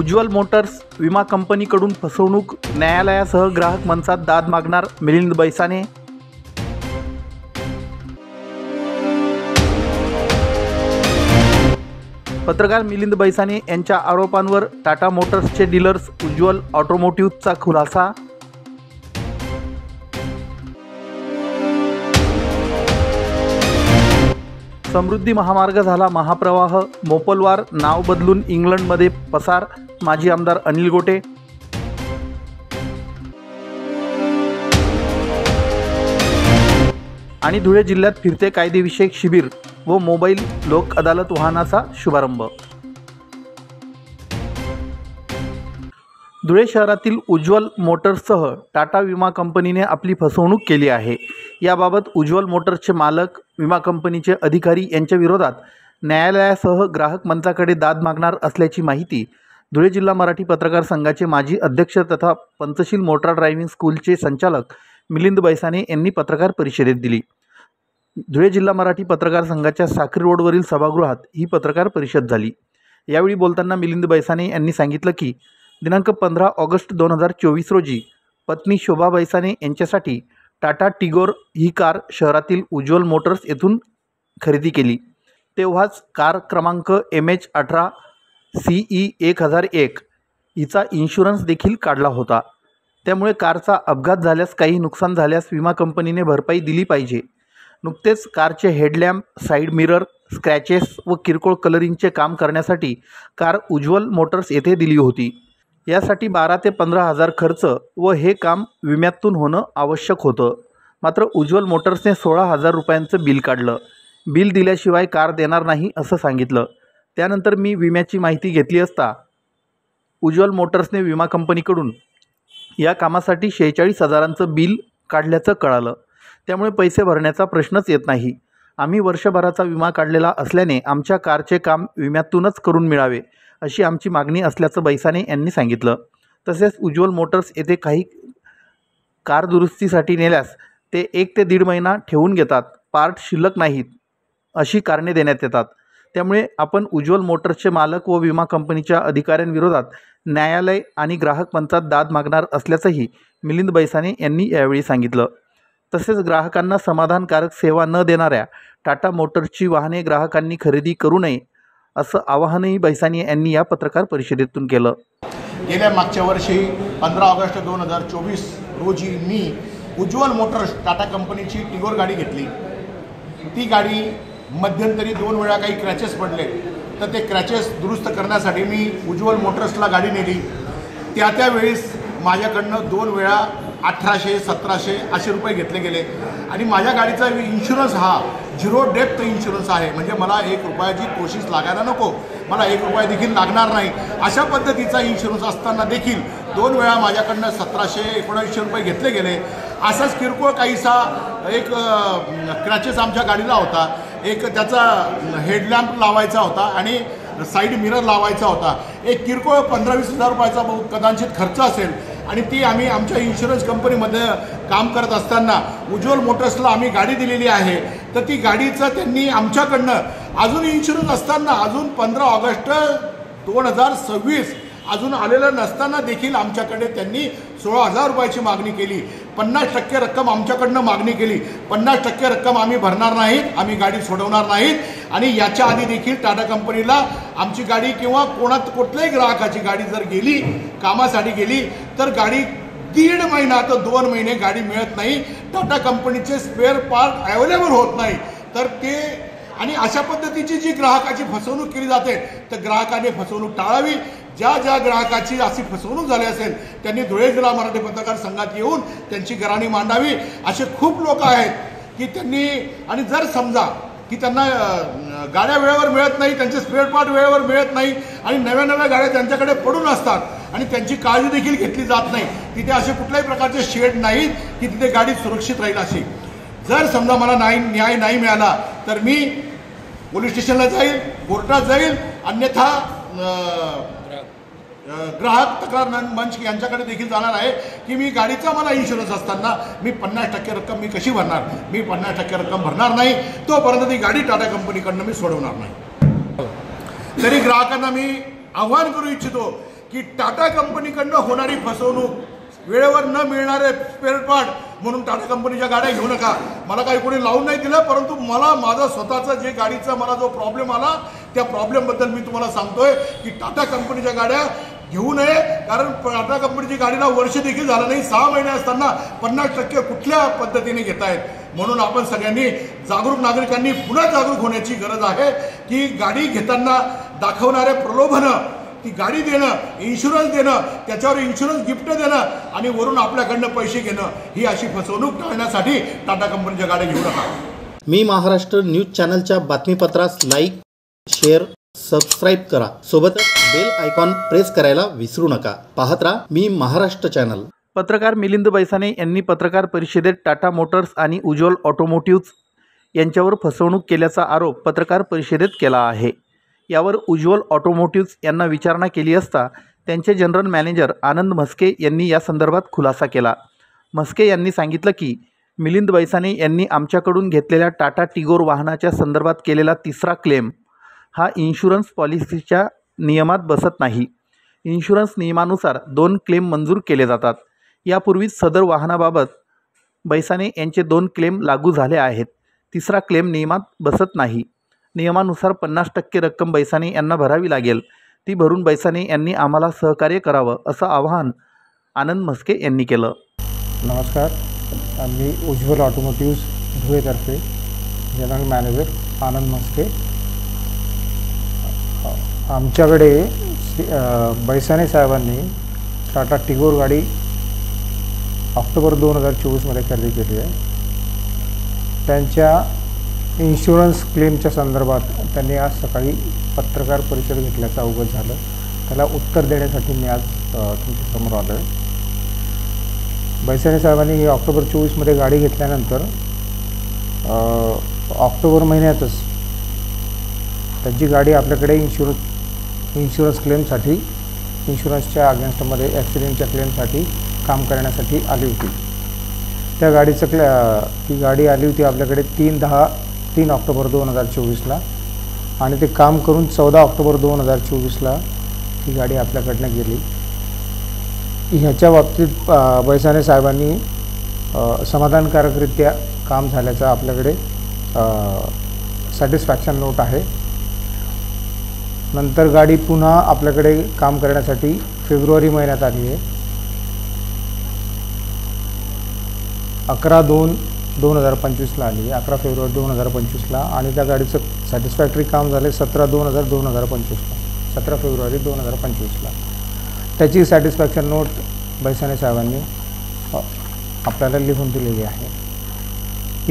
उज्ज्वल Motors विमा कंपनीकडून फसवणूक, न्यायालयासह ग्राहक मंचात दाद मागणार मिलिंद बैसाने। पत्रकार मिलिंद बैसाने यांच्या आरोपांवर टाटा मोटर्सचे डीलर्स उज्ज्वल ऑटोमोटिव्हचा खुलासा। समृद्धी महामार्ग झाला महाप्रवाह, मोपलवार नाव बदलून इंग्लंडमध्ये पसार, माजी आमदार अनिल गोटे। आणि धुळे जिल्ह्यात फिरते कायदेविषयक शिबिर व मोबाईल लोक अदालत वाहनाचा शुभारंभ। धुळे शहरातील उज्ज्वल मोटर्ससह टाटा विमा कंपनीने आपली फसवणूक केली आहे। याबाबत उज्ज्वल मोटर्सचे मालक, विमा कंपनीचे अधिकारी यांच्या विरोधात न्यायालयासह ग्राहक मंचाकडे दाद मागणार असल्याची माहिती धुळे जिल्हा मराठी पत्रकार संघाचे माजी अध्यक्ष तथा पंचशील मोटार ड्रायव्हिंग स्कूलचे संचालक मिलिंद बैसाने यांनी पत्रकार परिषदेत दिली। धुळे जिल्हा मराठी पत्रकार संघाच्या साखरी रोडवरील सभागृहात ही पत्रकार परिषद झाली। यावेळी बोलताना मिलिंद बैसाने यांनी सांगितलं की दिनांक 15 ऑगस्ट 2024 रोजी पत्नी शोभा बैसाने यांच्यासाठी टाटा टिगोर ही कार शहरातील उज्ज्वल मोटर्स येथून खरेदी केली। तेव्हाच कार क्रमांक MH18 CE 1001 हिचा इन्शुरन्स देखील काढला होता। त्यामुळे कारचा अपघात झाल्यास, काही नुकसान झाल्यास विमा कंपनीने भरपाई दिली पाहिजे। नुकतेच कारचे हेडलॅम्प, साईड मिरर, स्क्रॅचेस व किरकोळ कलरिंगचे काम करण्यासाठी कार उज्ज्वल मोटर्स येथे दिली होती। यासाठी 12 ते 15 हजार खर्च व हे काम विम्यातून होणं आवश्यक होतं। मात्र उज्ज्वल मोटर्सने 16,000 रुपयांचं बिल काढलं। बिल दिल्याशिवाय कार देणार नाही असं सांगितलं। त्यानंतर मी विम्याची माहिती घेतली असता उज्ज्वल मोटर्सने विमा कंपनीकडून या कामासाठी 46,000चं बिल काढल्याचं कळालं। त्यामुळे पैसे भरण्याचा प्रश्नच येत नाही। आम्ही वर्षभराचा विमा काढलेला असल्याने आमच्या कारचे काम विम्यातूनच करून मिळावे अशी आमची मागणी असल्याचं बैसाने यांनी सांगितलं। तसेच उज्ज्वल मोटर्स येथे काही कार दुरुस्तीसाठी नेल्यास ते 1 ते 1.5 महिना ठेवून घेतात, पार्ट शिल्लक नाहीत अशी कारणे देण्यात येतात। त्यामुळे आपण उज्ज्वल मोटर्सचे मालक व विमा कंपनीच्या अधिकाऱ्यांविरोधात न्यायालय आणि ग्राहक मंचात दाद मागणार असल्याचंही मिलिंद बैसाने यांनी यावेळी सांगितलं। तसेच ग्राहकांना समाधानकारक सेवा न देणाऱ्या टाटा मोटर्सची वाहने ग्राहकांनी खरेदी करू नये असं आवाहनही बैसाने यांनी या पत्रकार परिषदेतून केलं। गेल्या मागच्या वर्षी 15 ऑगस्ट 2024 रोजी मी उज्ज्वल मोटर्स टाटा कंपनीची टिगोर गाडी घेतली। ती गाडी मध्यंतरी 2 वेळा काही क्रॅचेस पडले, तर ते क्रॅचेस दुरुस्त करण्यासाठी मी उज्ज्वल मोटर्सला गाडी नेली। त्यावेळेस माझ्याकडनं 2 वेळा 1800-1700 असे रुपये घेतले गेले आणि माझ्या गाडीचा इन्शुरन्स हा 0 डेप्थ इन्शुरन्स आहे। म्हणजे मला 1 रुपयाची कोशिश लागायला नको, मला 1 रुपया देखील लागणार नाही अशा पद्धतीचा इन्शुरन्स असताना देखील 2 वेळा माझ्याकडनं 1700-1900 रुपये घेतले गेले। असाच किरकोळ काहीसा एक क्रॅचेस आमच्या गाडीला होता, एक त्याचा हेडलॅम्प लावायचा होता आणि साईड मिरर लावायचा होता। एक किरकोळ 15-20 हजार रुपयाचा कदाचित खर्च असेल आणि ती आम्ही आमच्या इन्शुरन्स कंपनीमध्ये काम करत असताना उज्ज्वल मोटर्सला आम्ही गाडी दिलेली आहे। तर ती गाडीचं त्यांनी आमच्याकडनं अजून इन्शुरन्स असताना अजून 15 ऑगस्ट 2026 अजून आलेलं नसताना देखील आमच्याकडे त्यांनी 16,000 रुपयाची मागणी केली। 50% रक्कम आमच्याकडनं मागणी केली। 50% रक्कम आम्ही भरणार नाहीत, आम्ही गाडी सोडवणार नाहीत आणि याच्या आधी देखील टाटा कंपनीला आमची गाडी किंवा कुठल्याही ग्राहकाची गाडी जर गेली, कामासाठी गेली, तर गाडी 1.5 महिना तर 2 महिने गाडी मिळत नाही। टाटा कंपनीचे स्पेअर पार्ट अवेलेबल होत नाही। तर ते आणि अशा पद्धतीची जी ग्राहकाची फसवणूक केली जाते, तर ग्राहकाने फसवणूक टाळावी। ज्या ग्राहकाची अशी फसवणूक झाली असेल त्यांनी धुळे जिल्हा मराठी पत्रकार संघात येऊन त्यांची गराणी मांडावी। असे खूप लोक आहेत की त्यांनी, आणि जर समजा की त्यांना गाड्या वेळेवर मिळत नाही, त्यांचे स्पेअर पार्ट वेळेवर मिळत नाही आणि नव्या गाड्या त्यांच्याकडे पडून असतात आणि त्यांची काळजी देखील घेतली जात नाही, तिथे असे कुठल्याही प्रकारचे शेड नाहीत की तिथे गाडी सुरक्षित राहील अशी। जर समजा मला न्याय नाही मिळाला तर मी पोलीस स्टेशनला जाईल, कोर्टात जाईल, अन्यथा ग्राहक तक्रार मंच यांच्याकडे देखील जाणार आहे की मी गाडीचा मला इन्शुरन्स असताना मी 50% रक्कम मी कशी भरणार, मी 50% रक्कम भरणार नाही, तोपर्यंत ती गाडी टाटा कंपनीकडनं मी सोडवणार नाही। तरी ग्राहकांना मी आव्हान करू इच्छितो की टाटा कंपनीकडनं होणारी फसवणूक, वेळेवर न मिळणारे स्पेअर पार्ट म्हणून टाटा कंपनीच्या गाड्या घेऊ नका. मला काही कोणी लावून नाही दिलं, परंतु मला माझा स्वतःचा जे गाडीचा मला जो प्रॉब्लेम आला त्या प्रॉब्लेमबद्दल मी तुम्हाला सांगतोय की टाटा कंपनीच्या गाड्या घेऊ नये. कारण टाटा कंपनीची गाडीला वर्ष देखील झालं नाही, 6 महिने असताना 50% कुठल्या पद्धतीने घेत आहेत. म्हणून आपण सगळ्यांनी जागरूक नागरिकांनी पुन्हा जागरूक होण्याची गरज आहे की गाडी घेताना दाखवणाऱ्या प्रलोभनं, ती गाडी देणं, इन्शुरन्स देणं, त्याच्यावर इन्शुरन्स गिफ्ट देणं आणि वरून आपल्याकडनं पैसे घेणं, ही अशी फसवणूक टाळण्यासाठी टाटा कंपनीच्या गाड्या घेऊ नका. मी महाराष्ट्र न्यूज चॅनलच्या बातमीपत्रास लाईक, शेअर, सबस्क्राईब करा. सोबतच बेल आयकॉन प्रेस करायला विसरू नका. पाहत राहा मी महाराष्ट्र चॅनल. पत्रकार मिलिंद बैसाने यांनी पत्रकार परिषदेत टाटा मोटर्स आणि उज्ज्वल ऑटोमोटिव्ह्ज यांच्यावर फसवणूक केल्याचा आरोप पत्रकार परिषदेत केला आहे. यावर उज्ज्वल ऑटोमोटिव्ह्ज यांना विचारणा केली असता त्यांचे जनरल मॅनेजर आनंद म्हस्के यांनी या संदर्भात खुलासा केला. म्हस्के यांनी सांगितलं की मिलिंद बैसाने यांनी आमच्याकडून घेतलेल्या टाटा टिगोर वाहनाच्या संदर्भात केलेला तिसरा क्लेम हा इन्शुरन्स पॉलिसीच्या नियमात बसत नाही. इन्शुरन्स नियमानुसार 2 क्लेम मंजूर केले जातात. यापूर्वीच सदर वाहनाबाबत बैसाने यांचे 2 क्लेम लागू झाले आहेत. तिसरा क्लेम नियमात बसत नाही. नियमानुसार 50% रक्कम बैसाने यांना भरावी लागेल. ती भरून बैसाने यांनी आम्हाला सहकार्य करावं असं आवाहन आनंद म्हस्के यांनी केलं. नमस्कार, मी उज्ज्वल ऑटोमोटिव्ह्ज धुळेतर्फे जनरल मॅनेजर आनंद म्हस्के. आमच्याकडे बैसाने साहेबांनी टाटा टिगोर गाडी ऑक्टोबर 2024मध्ये खरेदी केली आहे. त्यांच्या इन्शुरन्स क्लेमच्या संदर्भात त्यांनी आज सकाळी पत्रकार परिषद घेतल्याचं अवगत झालं. त्याला उत्तर देण्यासाठी मी आज तुमच्यासमोर आलो आहे. बैसाने साहेबांनी ही ऑक्टोबर 24मध्ये गाडी घेतल्यानंतर ऑक्टोबर महिन्यातच त्यांची गाडी आपल्याकडे इन्शुरन्स क्लेमसाठी, इन्शुरन्सच्या अगेन्स्टमध्ये ॲक्सिडेंटच्या क्लेमसाठी काम करण्यासाठी आली होती. त्या गाडीचं ती गाडी आली होती आपल्याकडे 3 ऑक्टोबर 2024ला आणि ते काम करून 14 ऑक्टोबर 2024ला ही गाडी आपल्याकडनं गेली. ह्याच्या बाबतीत बैसाने साहेबांनी समाधानकारकरित्या काम झाल्याचं आपल्याकडे सॅटिस्फॅक्शन नोट आहे. नंतर गाडी पुन्हा आपल्याकडे काम करण्यासाठी फेब्रुवारी महिन्यात आली आहे. 11/2/2025ला आली आहे, 11 फेब्रुवारी 2025ला. आणि त्या गाडीचं सॅटिस्फॅक्टरी काम झालं 17/2/2025ला, 17 फेब्रुवारी 2025ला. त्याची सॅटिस्फॅक्शन नोट बैसाने साहेबांनी आपल्याला लिहून दिलेली आहे.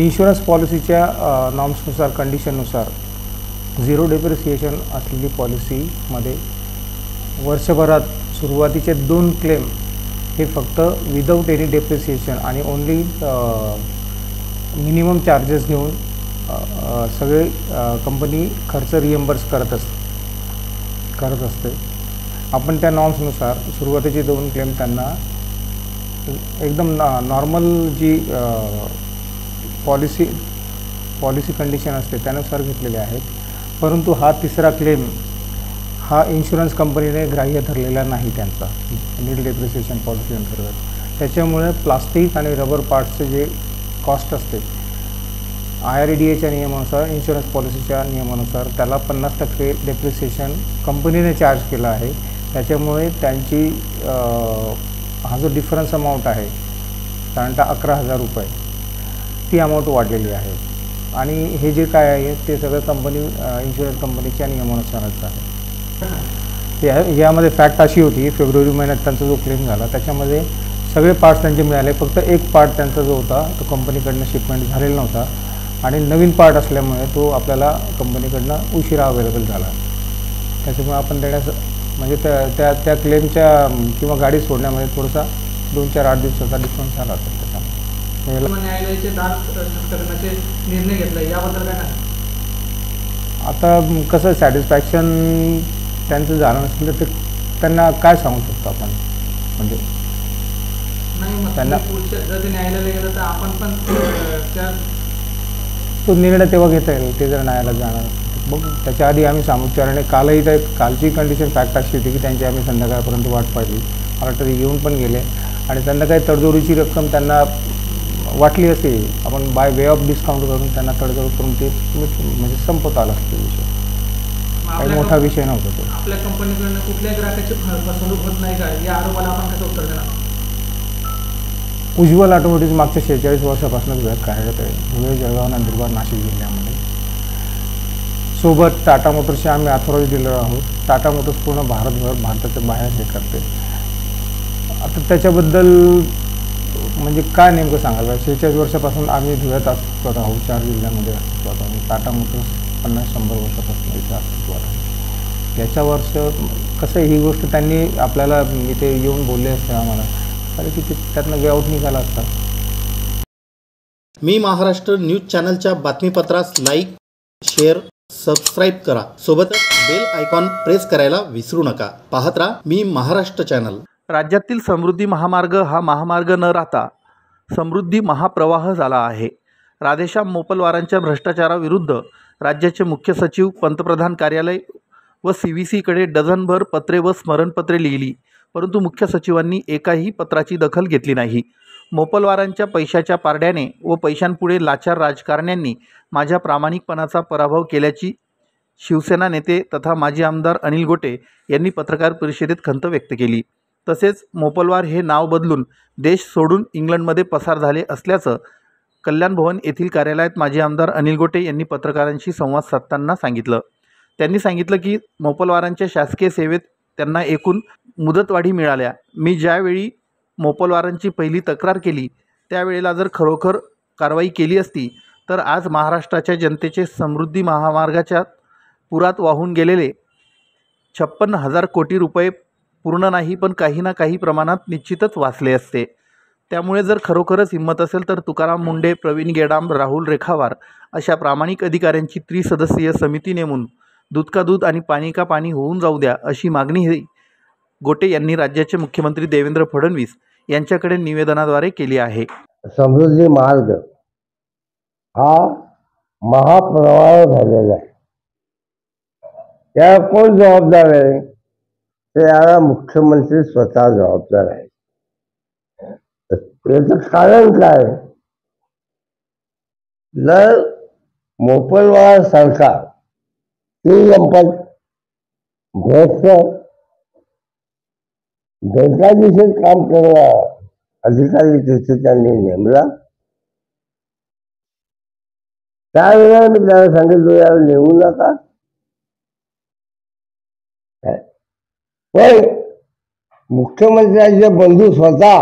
इन्शुरन्स पॉलिसीच्या नॉर्म्सनुसार, कंडिशननुसार 0 डेप्रिसिएशन असलेली पॉलिसीमध्ये वर्षभरात सुरुवातीचे 2 क्लेम हे फक्त विदाऊट एनी डेप्रिसिएशन आणि ओन्ली मिनिमम चार्जेस घेऊन सगळे कंपनी खर्च रिएम्बर्स करत असते. आपण त्या नॉर्म्सनुसार सुरुवातीचे 2 क्लेम त्यांना एकदम नॉर्मल जी पॉलिसी कंडिशन असते त्यानुसार घेतलेले आहेत. परंतु हा तिसरा क्लेम हा इन्शुरन्स कंपनीने ग्राह्य धरलेला नाही त्यांचा नीड डेप्रिसिएशन पॉलिसी अंतर्गत. त्याच्यामुळे प्लास्टिक आणि रबर पार्ट्सचे जे कॉस्ट असते IRDAच्या नियमानुसार, इन्शुरन्स पॉलिसीच्या नियमानुसार त्याला 50% डेप्रिसिएशन कंपनीने चार्ज केला आहे. त्याच्यामुळे त्यांची हा जो डिफरन्स अमाऊंट आहे साधारणतः 11,000 रुपये ती अमाऊंट वाढलेली आहे. आणि हे जे काय आहे ते सगळं इन्शुरन्स कंपनीच्या नियमानुसारच आहे. यामध्ये फॅक्ट अशी होती, फेब्रुवारी महिन्यात त्यांचा जो क्लेम झाला त्याच्यामध्ये सगळे पार्ट्स त्यांचे मिळाले. फक्त एक पार्ट त्यांचा जो होता तो कंपनीकडनं शिपमेंट झालेला नव्हता आणि नवीन पार्ट असल्यामुळे तो आपल्याला कंपनीकडनं उशिरा अवेलेबल झाला. त्याच्यामुळे आपण म्हणजे त्या क्लेमच्या किंवा गाडी सोडण्यामध्ये थोडासा 2-4-8 दिवसाचा डिफरन्स झाला होता. त्याच्यामुळे न्यायालयाचे दाद करण्याचे निर्णय घेतला याबद्दल काय नाही. आता कसं सॅटिस्फॅक्शन त्यांचं झालं नसेल तर त्यांना काय सांगू शकतो आपण. म्हणजे नाही त्यांना जर ते न्यायालयाला गेलं तर आपण पण तो निर्णय तेव्हा घेता येईल. ते जर न्यायालयात जाणार बघू त्याच्या आधी आम्ही सामुच्चाराने कालची कंडिशन फॅक्ट अशी होती की त्यांची आम्ही संध्याकाळपर्यंत वाट पाहिली. मला वाटतं ते येऊन पण गेले आणि संध्याकाळी तडजोडीची रक्कम त्यांना वाटली असेल. आपण बाय वे ऑफ डिस्काउंट करून त्यांना तडजोड करून ते म्हणजे संपत आला असतो विषय. काही मोठा विषय नव्हता तो. आपल्या कंपनीकडनं कुठल्याही ग्राहकाची फसवणूक होत नाही का, या आरोपाला आपण कसं उत्तर देणार? उज्ज्वल ऑटोमोटिव्स मागच्या 46 वर्षापासून धुळ्यात कार्यरत आहे. धुळे, जळगाव, नंदुरबार, नाशिक जिल्ह्यामध्ये. सोबत टाटा मोटर्सचे आम्ही ऑथोराइज डीलर आहोत. टाटा मोटर्स पूर्ण भारताच्या बाहेर हे करते. आता त्याच्याबद्दल म्हणजे काय नेमकं सांगायला, 46 वर्षापासून आम्ही धुळ्यात अस्तित्वात आहोत. 4 जिल्ह्यांमध्ये अस्तित्वात आहोत. टाटा मोटर्स 50-100 वर्षापासून इथे अस्तित्वात आहे. याच्या वर्ष कसं ही गोष्ट त्यांनी आपल्याला इथे येऊन बोलले असते आम्हाला, अरे की त्यातनं वे आउट निघाला असता. मी महाराष्ट्र न्यूज चॅनलच्या बातमीपत्रास लाईक, शेअर, सबस्क्राईब करा. सोबतच बेल आयकॉन प्रेस करायला विसरू नका. पाहत राहा मी महाराष्ट्र चॅनल. राज्यातील समृद्धी महामार्ग हा महामार्ग न राहता समृद्धी महाप्रवाह झाला आहे. राधेश्याम मोपलवारांच्या भ्रष्टाचाराविरुद्ध राज्याचे मुख्य सचिव, पंतप्रधान कार्यालय व CVCकडे डझनभर पत्रे व स्मरणपत्रे लिहिली, परंतु मुख्य सचिवांनी एकाही पत्राची दखल घेतली नाही. मोपलवारांच्या पैशाच्या पारड्याने व पैशांपुढे लाचार राजकारण्यांनी माझ्या प्रामाणिकपणाचा पराभव केल्याची शिवसेना नेते तथा माजी आमदार अनिल गोटे यांनी पत्रकार परिषदेत खंत व्यक्त केली. तसेच मोपलवार हे नाव बदलून देश सोडून इंग्लंडमध्ये पसार झाले असल्याचं कल्याण भवन येथील कार्यालयात माजी आमदार अनिल गोटे यांनी पत्रकारांशी संवाद साधताना सांगितलं. त्यांनी सांगितलं की मोपलवारांच्या शासकीय सेवेत त्यांना एकूण मुदतवाढी मिळाल्या. मी ज्यावेळी मोपलवारांची पहिली तक्रार केली त्यावेळेला जर खरोखर कारवाई केली असती तर आज महाराष्ट्राच्या जनतेचे समृद्धी महामार्गाच्या पुरात वाहून गेलेले 56,000 कोटी रुपये पूर्ण नाही पण काही ना काही प्रमाणात निश्चितच वाचले असते. त्यामुळे जर खरोखरच हिंमत असेल तर तुकाराम मुंडे, प्रवीण गेडाम, राहुल रेखावार अशा प्रामाणिक अधिकाऱ्यांची त्रिसदस्यीय समिती नेमून दूध का दूध आणि पाणी का पाणी होऊन जाऊ द्या, अशी मागणीही गोटे यांनी राज्याचे मुख्यमंत्री देवेंद्र फडणवीस यांच्याकडे निवेदनाद्वारे केली आहे. समृद्धी मार्ग हा महाप्रवाह झालेला आहे. याला कोण जबाबदार आहे? ते याला मुख्यमंत्री स्वतः जबाबदार आहे. याचं कारण काय? जर मोपलवार सरकार लंपट भ्रष्ट बेकायदेशीर काम करणारा अधिकारी तिथे त्यांनी नेमला, त्यावेळेला मी त्याला सांगितलं याला नेमू नका. पण मुख्यमंत्र्यांचे बंधू स्वतः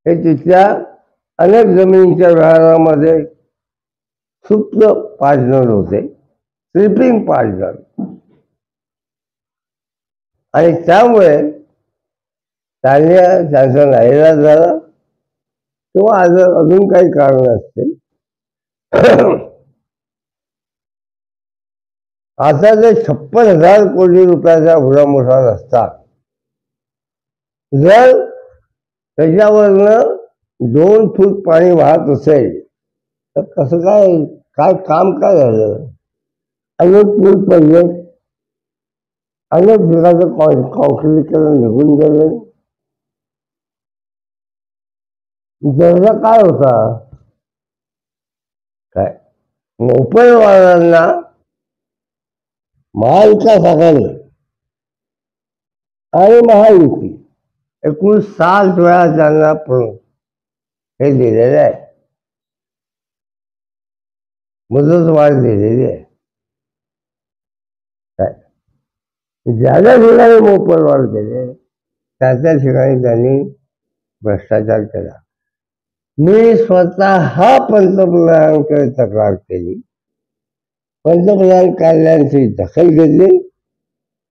हे तिथल्या अनेक जमिनीच्या व्यवहारामध्ये सुप्त पार्टनर होते, स्लिपिंग पार्टनर, आणि त्यामुळे त्यांचा नाईलाज झाला किंवा अजून काही कारण असते. आता जे 56,000 कोटी रुपयाचा एवढा मोठा रस्ता जर त्याच्यावरनं 2 फूट पाणी वाहत असेल तर कसं काय काम काय झालं? अनेक पूल पडले, अनेक ठिकाणचं कॉन्क्रिटीकरण निघून गेले. त्याचा काय होता? काय मोपलवारांना महाविकास आघाडी आणि महायुती एकूण 7 वेळा त्यांना हे दिलेले आहे, मुदतवाढ दिलेली आहे. काय ज्या ठिकाणी मोपलवार केले त्या ठिकाणी त्यांनी भ्रष्टाचार केला. मी स्वतः पंतप्रधानांकडे तक्रार केली, पंतप्रधान कार्यालयाची दखल घेतली,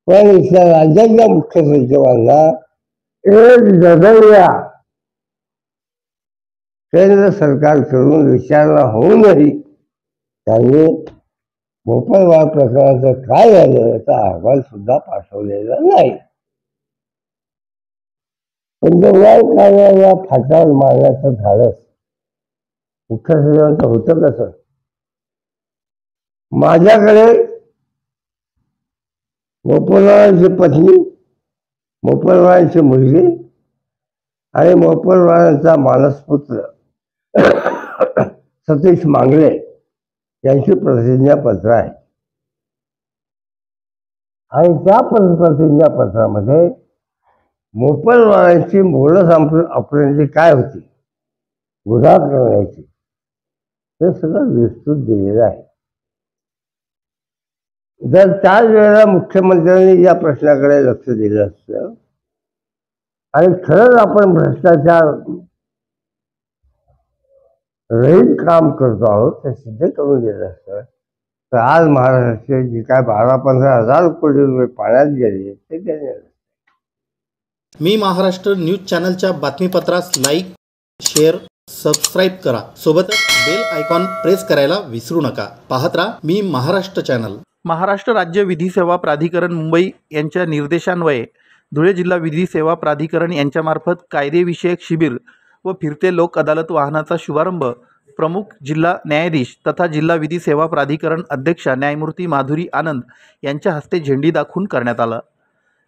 पण इथल्या राज्याच्या मुख्य सचिवांना 1 डझनया केंद्र सरकारकडून विचारणा होऊनही त्यांनी मोपलवार प्रकरणाचं काय झालं याचा अहवाल सुद्धा पाठवलेला नाही. पंतप्रधान कार्यालयाला फाटावर मारण्याचं धाडस मुख्य सचिवांचं होतं कसं? माझ्याकडे मोपलवारांची पत्नी, मोपलवारांची मुलगी आणि मोपलवारांचा मानसपुत्र सतीश मांगले यांची प्रतिज्ञापत्र आहे. आणि त्या प्रतिज्ञापत्रामध्ये मोपलवारांची मोडस ऑपरेशनची काय होती, गुन्हा करण्याची, हे सगळं विस्तृत दिलेलं आहे. जर त्याच वेळेला मुख्यमंत्र्यांनी या प्रश्नाकडे लक्ष दिलं असतं आणि खरंच आपण भ्रष्टाचार रहित काम करतो आहोत ते सिद्ध करून दिलं असतं, तर आज महाराष्ट्राचे जे काय 12-15 हजार कोटी रुपये पाण्यात गेले ते त्याने. मी महाराष्ट्र न्यूज चॅनलच्या बातमीपत्रास लाईक, शेअर, सबस्क्राईब करा. सोबतच बेल आयकॉन प्रेस करायला विसरू नका. पाहत राहा मी महाराष्ट्र चॅनल. महाराष्ट्र राज्य विधी सेवा प्राधिकरण मुंबई यांच्या निर्देशान्वये धुळे जिल्हा विधी सेवा प्राधिकरण यांच्यामार्फत कायदेविषयक शिबिर व फिरते लोक अदालत वाहनाचा शुभारंभ प्रमुख जिल्हा न्यायाधीश तथा जिल्हा विधी सेवा प्राधिकरण अध्यक्षा न्यायमूर्ती माधुरी आनंद यांच्या हस्ते झेंडी दाखवून करण्यात आला.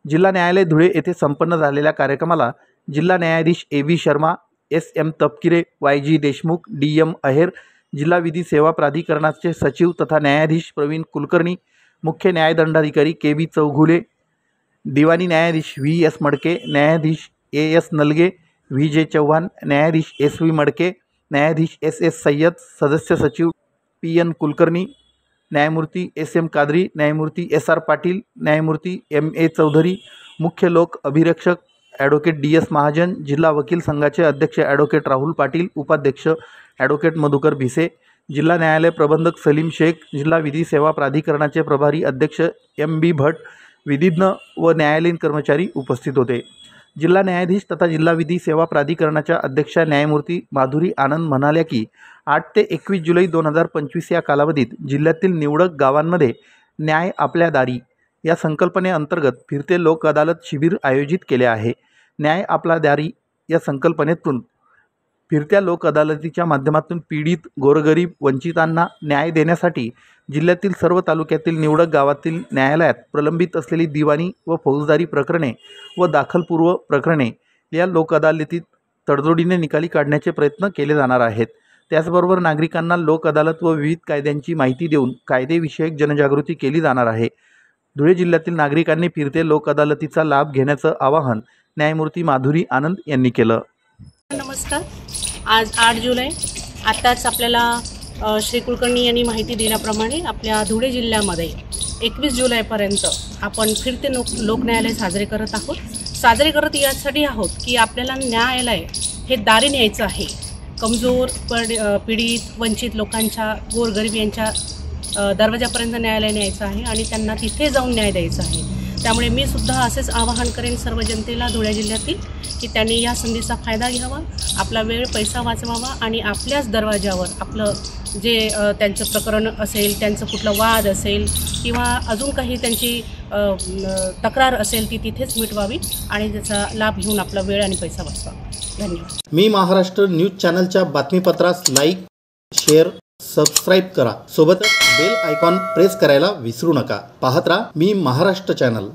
जिल्हा न्यायालय धुळे येथे संपन्न झालेल्या कार्यक्रमाला जिल्हा न्यायाधीश A.B. Sharma, S.M. तपकिरे, Y.G. Deshmukh, D.M. अहेर, जिल्हा विधी सेवा प्राधिकरणाचे सचिव तथा न्यायाधीश प्रवीण कुलकर्णी, मुख्य न्यायदंडाधिकारी K.B. चौघुले, दिवाणी न्यायाधीश V.S. मडके, न्यायाधीश A.S. नलगे, V.J. चव्हाण, न्यायाधीश S.V. मडके, न्यायाधीश S.S. सय्यद, सदस्य सचिव P.N. कुलकर्णी, न्यायमूर्ती S.M. कादरी, न्यायमूर्ती S.R. पाटील, न्यायमूर्ती M.A. चौधरी, मुख्य लोक अभिरक्षक ॲडव्होकेट D.S. महाजन, जिल्हा वकील संघाचे अध्यक्ष ॲडव्होकेट राहुल पाटील, उपाध्यक्ष ॲडव्होकेट मधुकर भिसे, जिल्हा न्यायालय प्रबंधक सलीम शेख, जिल्हा विधी सेवा प्राधिकरणाचे प्रभारी अध्यक्ष M.B. भट, विधिज्ञ व न्यायालयीन कर्मचारी उपस्थित होते. जिल्हा न्यायाधीश तथा जिल्हा विधी सेवा प्राधिकरणाच्या अध्यक्षा न्यायमूर्ती माधुरी आनंद म्हणाल्या की 8 ते 21 जुलै 2025 या कालावधीत जिल्ह्यातील निवडक गावांमध्ये न्याय आपल्या दारी या संकल्पनेअंतर्गत फिरते लोक अदालत शिबिर आयोजित केले आहे. न्याय आपल्या दारी या संकल्पनेतून फिरत्या लोक अदालतीच्या माध्यमातून पीडित, गोरगरीब, वंचितांना न्याय देण्यासाठी जिल्ह्यातील सर्व तालुक्यातील निवडक गावातील न्यायालयात प्रलंबित असलेली दिवाणी व फौजदारी प्रकरणे व दाखलपूर्व प्रकरणे या लोक अदालतीत तडजोडीने निकाली काढण्याचे प्रयत्न केले जाणार आहेत. त्याचबरोबर नागरिकांना लोक अदालत व विविध कायद्यांची माहिती देऊन कायदेविषयक जनजागृती केली जाणार आहे. धुळे जिल्ह्यातील नागरिकांनी फिरते लोक अदालतीचा लाभ घेण्याचं आवाहन न्यायमूर्ती माधुरी आनंद यांनी केलं. नमस्कार. आज 8 जुलै. आत्ताच आपल्याला श्री कुलकर्णी यांनी माहिती दिल्याप्रमाणे आपल्या धुळे जिल्ह्यामध्ये 21 जुलैपर्यंत आपण फिरते लोक न्यायालय साजरे करत आहोत. साजरे करत यासाठी आहोत की आपल्याला न्यायालय हे दारी न्यायचं आहे. कमजोर, पीडित, वंचित लोकांच्या, गोरगरीब यांच्या दरवाजापर्यंत न्यायालय न्यायचं आहे आणि त्यांना तिथे जाऊन न्याय द्यायचा आहे. त्यामुळे मी सुद्धा असेच आवाहन करेन सर्व जनतेला धुळे जिल्ह्यातील की त्यांनी या संधीचा फायदा घ्यावा, आपला वेळ पैसा वाचवावा आणि आपल्याच दरवाजावर आपलं जे त्यांचं प्रकरण असेल, त्यांचं कुठलं वाद असेल किंवा अजून काही त्यांची तक्रार असेल ती तिथेच मिटवावी आणि त्याचा लाभ घेऊन आपला वेळ आणि पैसा वाचवावा. धन्यवाद. मी महाराष्ट्र न्यूज चॅनलच्या बातमीपत्रास लाईक, शेअर, सबस्क्राईब करा. सोबतच बेल आयकॉन प्रेस करायला विसरू नका. पाहत राहा मी महाराष्ट्र चॅनल.